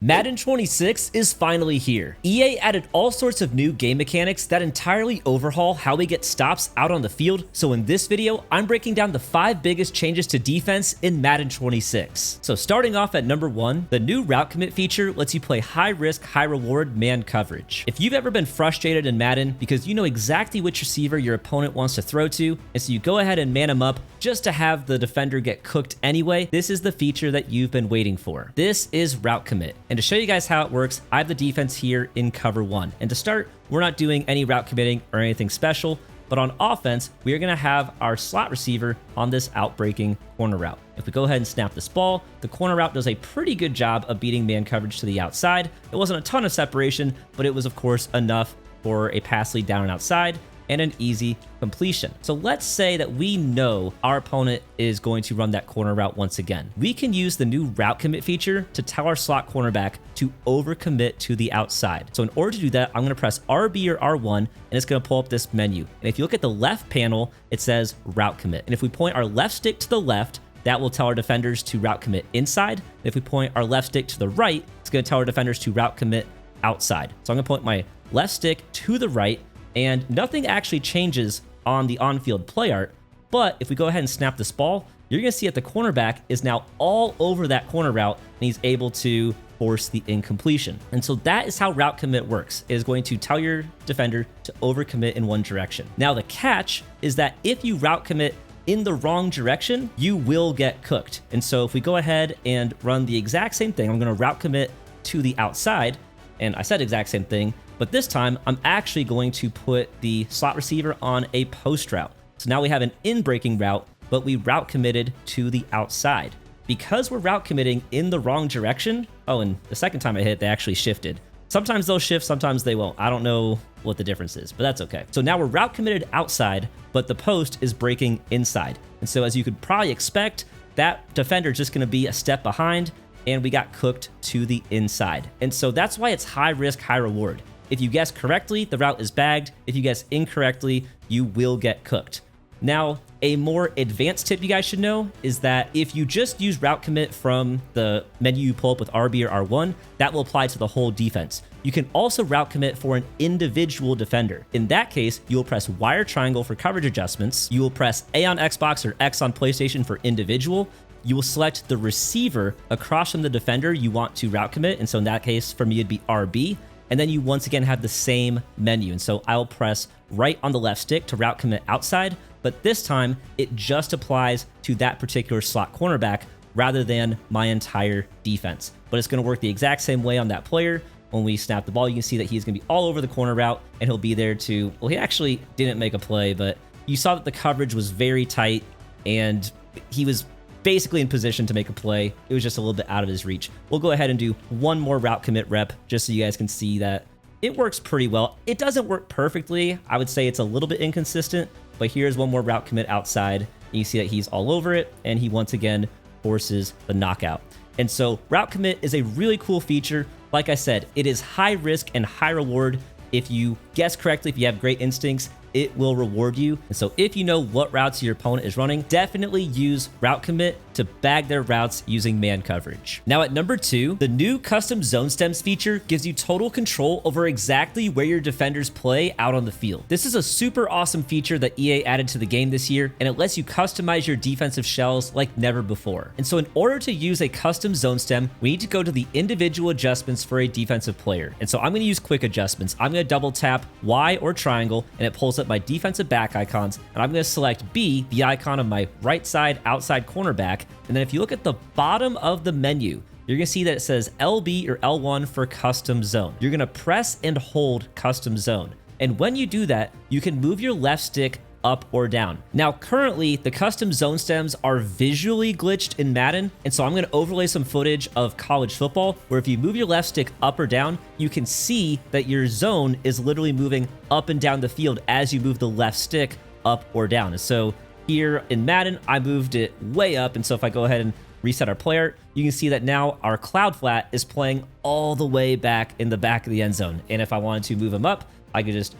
Madden 26 is finally here. EA added all sorts of new game mechanics that entirely overhaul how we get stops out on the field, so in this video, I'm breaking down the 5 biggest changes to defense in Madden 26. So starting off at number 1, the new route commit feature lets you play high risk, high reward man coverage. If you've ever been frustrated in Madden because you know exactly which receiver your opponent wants to throw to, and so you go ahead and man him up just to have the defender get cooked anyway, this is the feature that you've been waiting for. This is route commit. And to show you guys how it works, I have the defense here in cover 1. And to start, we're not doing any route committing or anything special, but on offense, we are going to have our slot receiver on this outbreaking corner route. If we go ahead and snap this ball, the corner route does a pretty good job of beating man coverage to the outside. It wasn't a ton of separation, but it was of course enough for a pass lead down and outside and an easy completion. So let's say that we know our opponent is going to run that corner route once again. We can use the new route commit feature to tell our slot cornerback to overcommit to the outside. So in order to do that, I'm gonna press RB or R1, and it's gonna pull up this menu. And if you look at the left panel, it says route commit. And if we point our left stick to the left, that will tell our defenders to route commit inside. And if we point our left stick to the right, it's gonna tell our defenders to route commit outside. So I'm gonna point my left stick to the right, and nothing actually changes on the on-field play art, but if we go ahead and snap this ball, you're going to see that the cornerback is now all over that corner route, and he's able to force the incompletion. And so that is how route commit works. It is going to tell your defender to overcommit in one direction. Now the catch is that if you route commit in the wrong direction, you will get cooked. And so if we go ahead and run the exact same thing, I'm going to route commit to the outside, and I said exact same thing, but this time I'm actually going to put the slot receiver on a post route. So now we have an in-breaking route, but we route committed to the outside. Because we're route committing in the wrong direction, oh, and the second time I hit, they actually shifted. Sometimes they'll shift, sometimes they won't. I don't know what the difference is, but that's okay. So now we're route committed outside, but the post is breaking inside. And so as you could probably expect, that defender is just gonna be a step behind, and we got cooked to the inside. And so that's why it's high risk, high reward. If you guess correctly, the route is bagged. If you guess incorrectly, you will get cooked. Now, a more advanced tip you guys should know is that if you just use route commit from the menu you pull up with RB or R1, that will apply to the whole defense. You can also route commit for an individual defender. In that case, you will press Y or triangle for coverage adjustments. You will press A on Xbox or X on PlayStation for individual. You will select the receiver across from the defender you want to route commit. And so in that case, for me, it'd be RB. And then you once again have the same menu. And so I'll press right on the left stick to route commit outside, but this time it just applies to that particular slot cornerback rather than my entire defense. But it's gonna work the exact same way on that player. When we snap the ball, you can see that he's gonna be all over the corner route, and he'll be there to, well, he actually didn't make a play, but you saw that the coverage was very tight and he was basically in position to make a play. It was just a little bit out of his reach. We'll go ahead and do one more route commit rep just so you guys can see that it works pretty well. It doesn't work perfectly. I would say it's a little bit inconsistent, but here's one more route commit outside. You see that he's all over it, and he once again forces the knockout. And so route commit is a really cool feature. Like I said, it is high risk and high reward. If you guess correctly, if you have great instincts, it will reward you. And so if you know what routes your opponent is running, definitely use route commit to bag their routes using man coverage. Now at number 2, the new custom zone stems feature gives you total control over exactly where your defenders play out on the field. This is a super awesome feature that EA added to the game this year, and it lets you customize your defensive shells like never before. And so in order to use a custom zone stem, we need to go to the individual adjustments for a defensive player. And so I'm going to use quick adjustments. I'm going to double tap Y or triangle, and it pulls up my defensive back icons, and I'm going to select B, the icon of my right side outside cornerback. And then if you look at the bottom of the menu, you're going to see that it says LB or L1 for custom zone. You're going to press and hold custom zone. And when you do that, you can move your left stick up or down. Now, currently, the custom zone stems are visually glitched in Madden, and so I'm going to overlay some footage of college football where if you move your left stick up or down, you can see that your zone is literally moving up and down the field as you move the left stick up or down. And so here in Madden, I moved it way up, and so if I go ahead and reset our player, you can see that now our cloud flat is playing all the way back in the back of the end zone. And if I wanted to move him up, I could just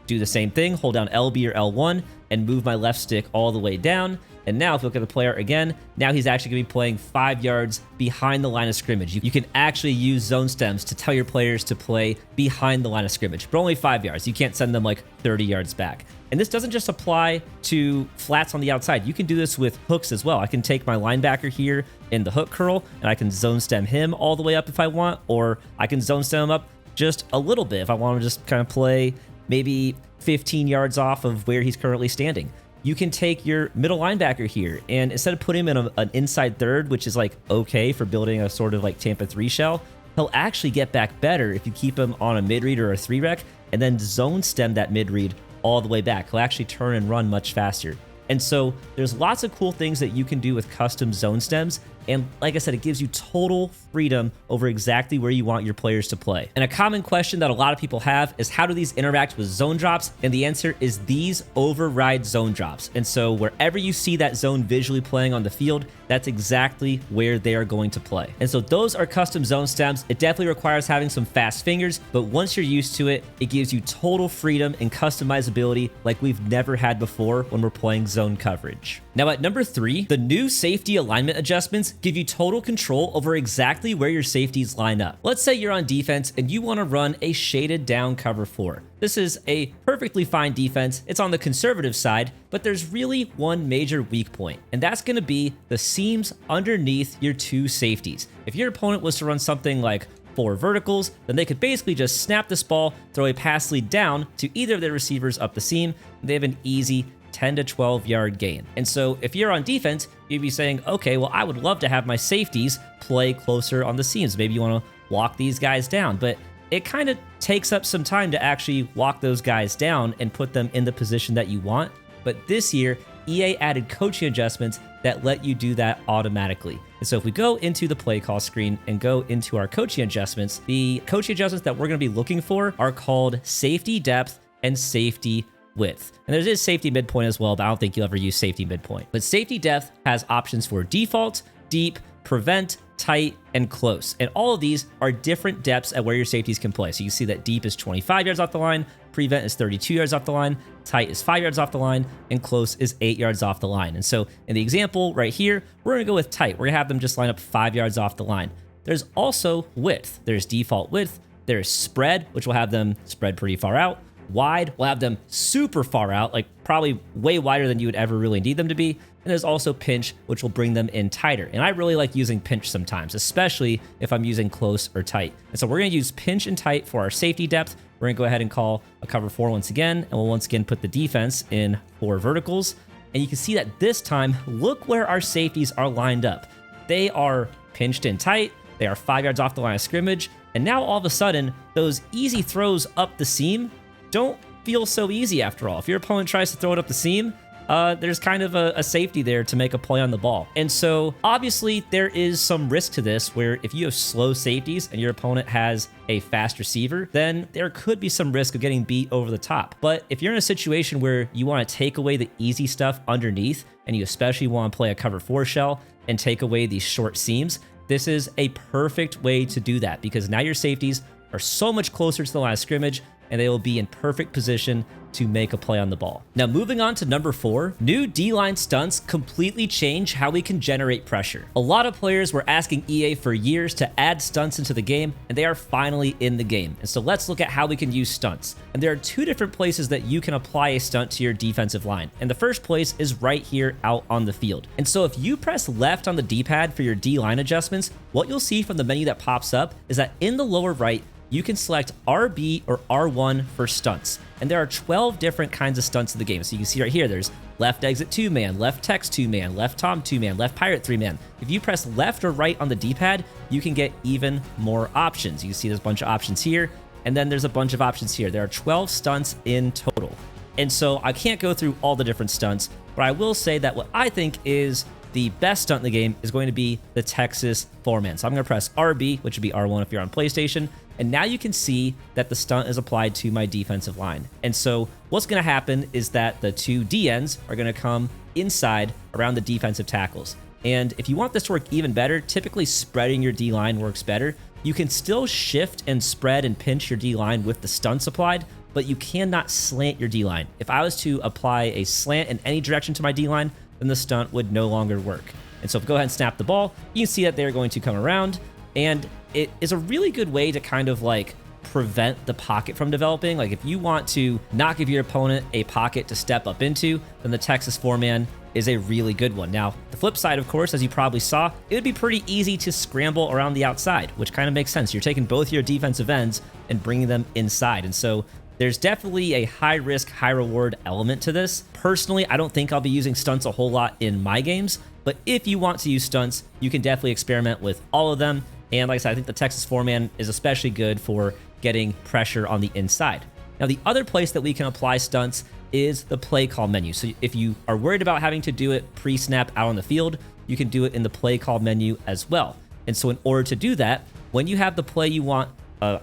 do the same thing, hold down LB or L1 and move my left stick all the way down. And now if you look at the player again, now he's actually going to be playing 5 yards behind the line of scrimmage. You can actually use zone stems to tell your players to play behind the line of scrimmage, but only 5 yards. You can't send them like 30 yards back. And this doesn't just apply to flats on the outside. You can do this with hooks as well. I can take my linebacker here in the hook curl, and I can zone stem him all the way up if I want, or I can zone stem him up just a little bit if I want to just kind of play maybe 15 yards off of where he's currently standing. You can take your middle linebacker here, and instead of putting him in an inside third, which is like okay for building a sort of like Tampa 3 shell, he'll actually get back better if you keep him on a mid-read or a 3-rec, and then zone stem that mid-read all the way back. He'll actually turn and run much faster. And so there's lots of cool things that you can do with custom zone stems. And like I said, it gives you total freedom over exactly where you want your players to play. And a common question that a lot of people have is, how do these interact with zone drops? And the answer is these override zone drops. And so wherever you see that zone visually playing on the field, that's exactly where they are going to play. And so those are custom zone stems. It definitely requires having some fast fingers, but once you're used to it, it gives you total freedom and customizability like we've never had before when we're playing zone coverage. Now at number 3, the new safety alignment adjustments give you total control over exactly where your safeties line up. Let's say you're on defense and you want to run a shaded down cover 4. This is a perfectly fine defense. It's on the conservative side, but there's really one major weak point, and that's going to be the seams underneath your 2 safeties. If your opponent was to run something like 4 verticals, then they could basically just snap this ball, throw a pass lead down to either of their receivers up the seam, and they have an easy 10 to 12 yard gain. And so if you're on defense, you'd be saying, okay, well, I would love to have my safeties play closer on the seams. Maybe you want to walk these guys down, but it kind of takes up some time to actually walk those guys down and put them in the position that you want. But this year, EA added coaching adjustments that let you do that automatically. And so if we go into the play call screen and go into our coaching adjustments, the coaching adjustments that we're going to be looking for are called safety depth and safety width. And there is safety midpoint as well, but I don't think you'll ever use safety midpoint. But safety depth has options for default, deep, prevent, tight, and close. And all of these are different depths at where your safeties can play. So you see that deep is 25 yards off the line, prevent is 32 yards off the line, tight is 5 yards off the line, and close is 8 yards off the line. And so in the example right here, we're gonna go with tight. We're gonna have them just line up 5 yards off the line. There's also width. There's default width. There's spread, which will have them spread pretty far out. Wide, we'll have them super far out, like probably way wider than you would ever really need them to be. And there's also pinch, which will bring them in tighter. And I really like using pinch sometimes, especially if I'm using close or tight. And so we're going to use pinch and tight for our safety depth. We're going to go ahead and call a cover 4 once again, and we'll once again put the defense in 4 verticals. And you can see that this time, look where our safeties are lined up. They are pinched in tight. They are 5 yards off the line of scrimmage. And now all of a sudden, those easy throws up the seam don't feel so easy after all. If your opponent tries to throw it up the seam, there's kind of a safety there to make a play on the ball. And so obviously there is some risk to this, where if you have slow safeties and your opponent has a fast receiver, then there could be some risk of getting beat over the top. But if you're in a situation where you want to take away the easy stuff underneath, and you especially want to play a cover 4 shell and take away these short seams, this is a perfect way to do that, because now your safeties are so much closer to the line of scrimmage, and they will be in perfect position to make a play on the ball. Now, moving on to number 4, new D-line stunts completely change how we can generate pressure. A lot of players were asking EA for years to add stunts into the game, and they are finally in the game. And so let's look at how we can use stunts. And there are 2 different places that you can apply a stunt to your defensive line. And the first place is right here out on the field. And so if you press left on the D-pad for your D-line adjustments, what you'll see from the menu that pops up is that in the lower right, you can select RB or R1 for stunts. And there are 12 different kinds of stunts in the game. So you can see right here, there's left exit 2-man, left text 2-man, left tom 2-man, left pirate 3-man. If you press left or right on the D-pad, you can get even more options. You can see there's a bunch of options here, and then there's a bunch of options here. There are 12 stunts in total. And so I can't go through all the different stunts, but I will say that what I think is the best stunt in the game is going to be the Texas 4-man. So I'm going to press RB, which would be R1 if you're on PlayStation. And now you can see that the stunt is applied to my defensive line. And so what's going to happen is that the 2 DNs are going to come inside around the defensive tackles. And if you want this to work even better, typically spreading your D-line works better. You can still shift and spread and pinch your D-line with the stunts applied, but you cannot slant your D-line. If I was to apply a slant in any direction to my D-line, then the stunt would no longer work. And so if we go ahead and snap the ball, you can see that they're going to come around, and it is a really good way to kind of like prevent the pocket from developing. Like if you want to not give your opponent a pocket to step up into, then the Texas 4-man is a really good one. Now, the flip side, of course, as you probably saw, it would be pretty easy to scramble around the outside, which kind of makes sense. You're taking both your defensive ends and bringing them inside. And so there's definitely a high risk, high reward element to this. Personally, I don't think I'll be using stunts a whole lot in my games, but if you want to use stunts, you can definitely experiment with all of them. And like I said, I think the Texas 4-man is especially good for getting pressure on the inside. Now, the other place that we can apply stunts is the play call menu. So if you are worried about having to do it pre-snap out on the field, you can do it in the play call menu as well. And so in order to do that, when you have the play you want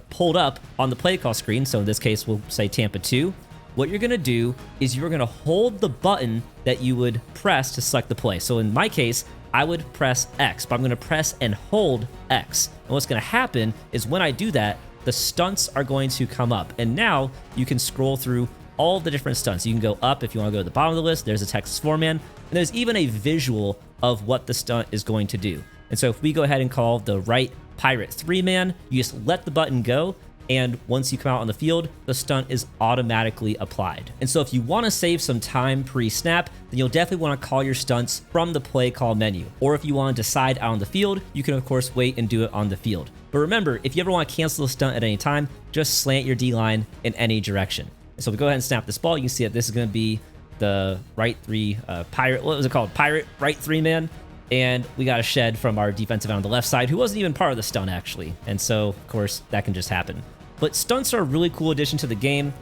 pulled up on the play call screen, so in this case, we'll say Tampa 2, what you're gonna do is you're gonna hold the button that you would press to select the play. So in my case, I would press X, but I'm gonna press and hold X. And what's gonna happen is when I do that, the stunts are going to come up. And now you can scroll through all the different stunts. You can go up if you want to go to the bottom of the list. There's a Texas 4-man, and there's even a visual of what the stunt is going to do. And so if we go ahead and call the right Pirate 3-man, you just let the button go, and once you come out on the field, the stunt is automatically applied. And so if you want to save some time pre-snap, then you'll definitely want to call your stunts from the play call menu. Or if you want to decide out on the field, you can of course wait and do it on the field. But remember, if you ever want to cancel a stunt at any time, just slant your D-line in any direction. So if we go ahead and snap this ball, you can see that this is going to be the right Pirate, what was it called? Pirate right 3-man. And we got a shed from our defensive end on the left side, who wasn't even part of the stunt actually. And so of course that can just happen. But stunts are a really cool addition to the game.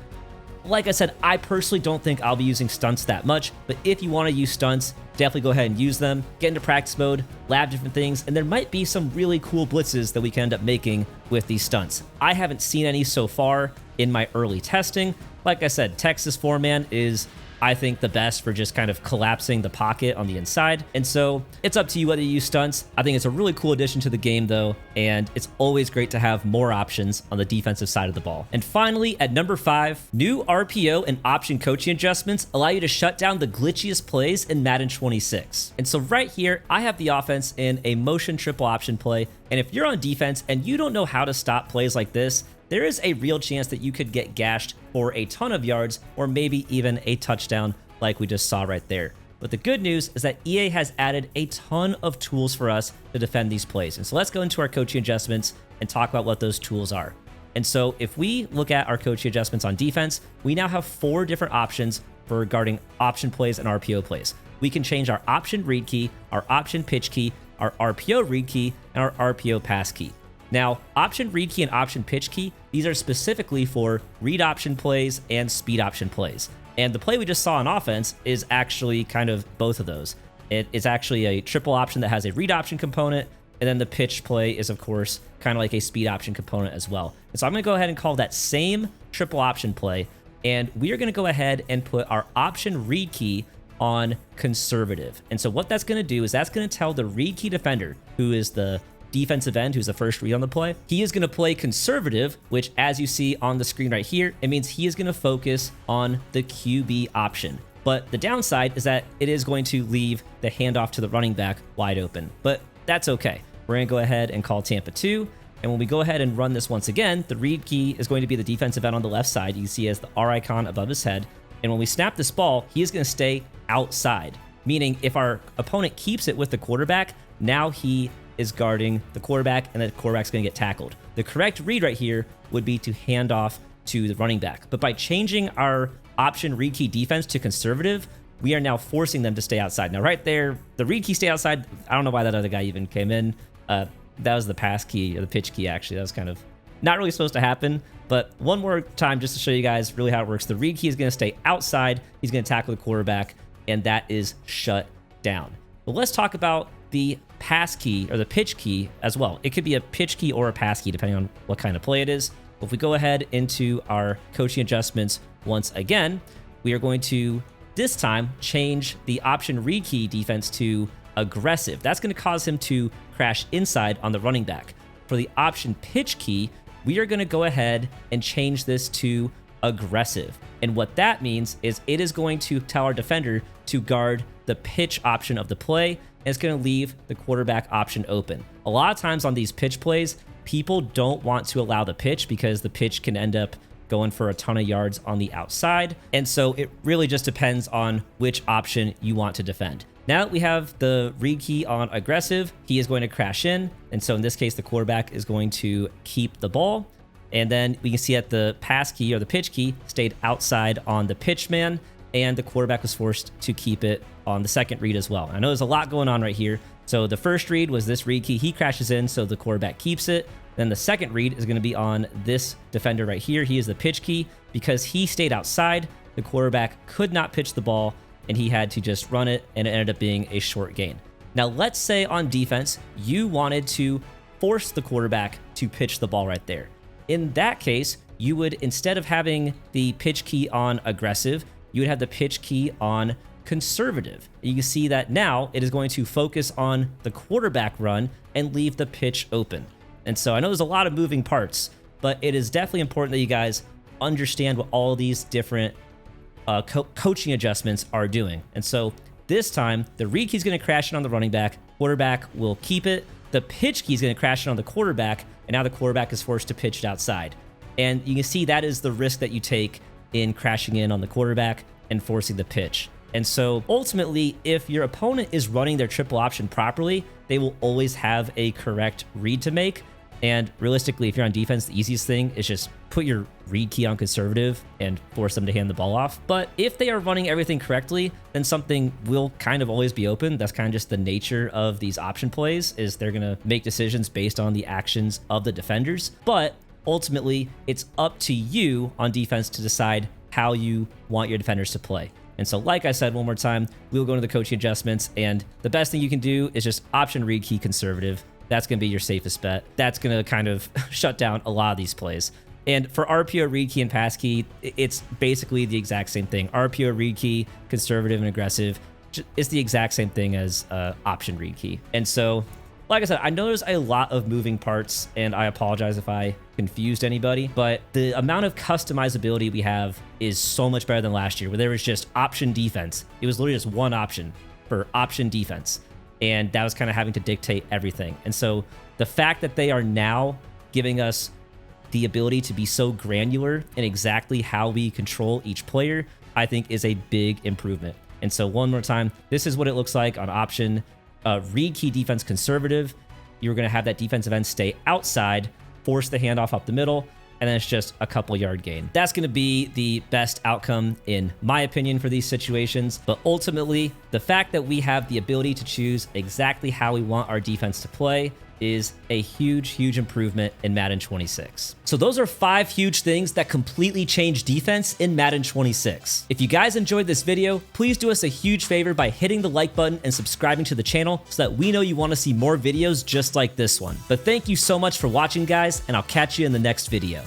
Like I said, I personally don't think I'll be using stunts that much, but if you want to use stunts, definitely go ahead and use them. Get into practice mode, lab different things, and there might be some really cool blitzes that we can end up making with these stunts. I haven't seen any so far in my early testing. Like I said, Texas 4-man is, I think, the best for just kind of collapsing the pocket on the inside. And so it's up to you whether you use stunts. I think it's a really cool addition to the game though, and it's always great to have more options on the defensive side of the ball. And finally, at number 5, new RPO and option coaching adjustments allow you to shut down the glitchiest plays in Madden 26. And so right here, I have the offense in a motion triple option play. And if you're on defense and you don't know how to stop plays like this, there is a real chance that you could get gashed for a ton of yards or maybe even a touchdown like we just saw right there. But the good news is that EA has added a ton of tools for us to defend these plays. And so let's go into our coaching adjustments and talk about what those tools are. And so if we look at our coaching adjustments on defense, we now have 4 different options for regarding option plays and RPO plays. We can change our option read key, our option pitch key, our RPO read key, and our RPO pass key. Now, option read key and option pitch key, these are specifically for read option plays and speed option plays. And the play we just saw on offense is actually kind of both of those. It is actually a triple option that has a read option component, and then the pitch play is, of course, kind of like a speed option component as well. And so I'm going to go ahead and call that same triple option play, and we are going to go ahead and put our option read key on conservative. And so what that's going to do is that's going to tell the read key defender, who is the defensive end, who's the first read on the play, he is going to play conservative, which as you see on the screen right here, it means he is going to focus on the QB option. But the downside is that it is going to leave the handoff to the running back wide open, but that's okay. We're going to go ahead and call Tampa 2. And when we go ahead and run this once again, the read key is going to be the defensive end on the left side. You can see as the R icon above his head. And when we snap this ball, he is going to stay outside, meaning if our opponent keeps it with the quarterback, now he is guarding the quarterback, and the quarterback's going to get tackled. The correct read right here would be to hand off to the running back. But by changing our option read key defense to conservative, we are now forcing them to stay outside. Now right there, the read key stay outside. I don't know why that other guy even came in. That was the pass key, or the pitch key actually. That was kind of not really supposed to happen. But one more time, just to show you guys really how it works. The read key is going to stay outside. He's going to tackle the quarterback, and that is shut down. But let's talk about the pass key or the pitch key as well. It could be a pitch key or a pass key depending on what kind of play it is. If we go ahead into our coaching adjustments once again, we are going to this time change the option read key defense to aggressive. That's going to cause him to crash inside on the running back. For the option pitch key, we are going to go ahead and change this to aggressive. And what that means is it is going to tell our defender to guard the pitch option of the play, and it's going to leave the quarterback option open. A lot of times on these pitch plays, people don't want to allow the pitch because the pitch can end up going for a ton of yards on the outside. And so it really just depends on which option you want to defend. Now that we have the read key on aggressive, he is going to crash in. And so in this case, the quarterback is going to keep the ball. And then we can see that the pass key or the pitch key stayed outside on the pitch man, and the quarterback was forced to keep it on the second read as well. I know there's a lot going on right here. So the first read was this read key. He crashes in, so the quarterback keeps it. Then the second read is going to be on this defender right here. He is the pitch key. Because he stayed outside, the quarterback could not pitch the ball, and he had to just run it, and it ended up being a short gain. Now, let's say on defense, you wanted to force the quarterback to pitch the ball right there. In that case, you would, instead of having the pitch key on aggressive, you would have the pitch key on conservative. You can see that now it is going to focus on the quarterback run and leave the pitch open. And so I know there's a lot of moving parts, but it is definitely important that you guys understand what all these different coaching adjustments are doing. And so this time, the read key is going to crash in on the running back. Quarterback will keep it. The pitch key is going to crash in on the quarterback, and now the quarterback is forced to pitch it outside. And you can see that is the risk that you take in crashing in on the quarterback and forcing the pitch. And so ultimately, if your opponent is running their triple option properly, they will always have a correct read to make. And realistically, if you're on defense, the easiest thing is just put your read key on conservative and force them to hand the ball off. But if they are running everything correctly, then something will kind of always be open. That's kind of just the nature of these option plays, is they're going to make decisions based on the actions of the defenders. But ultimately, it's up to you on defense to decide how you want your defenders to play. And so, like I said, one more time, we'll go into the coaching adjustments, and the best thing you can do is just option read key conservative. That's going to be your safest bet. That's going to kind of shut down a lot of these plays. And for RPO, read key, and pass key, it's basically the exact same thing. RPO, read key, conservative, and aggressive, it's the exact same thing as option read key. And so, like I said, I know there's a lot of moving parts, and I apologize if I confused anybody, but the amount of customizability we have is so much better than last year, where there was just option defense. It was literally just one option for option defense, and that was kind of having to dictate everything. And so the fact that they are now giving us the ability to be so granular in exactly how we control each player, I think is a big improvement. And so one more time, this is what it looks like on option read key defense conservative. You're going to have that defensive end stay outside, force the handoff up the middle, and then it's just a couple yard gain. That's going to be the best outcome, in my opinion, for these situations. But ultimately, the fact that we have the ability to choose exactly how we want our defense to play is a huge, huge improvement in Madden 26. So those are 5 huge things that completely change defense in Madden 26. If you guys enjoyed this video, please do us a huge favor by hitting the like button and subscribing to the channel so that we know you want to see more videos just like this one. But thank you so much for watching, guys, and I'll catch you in the next video.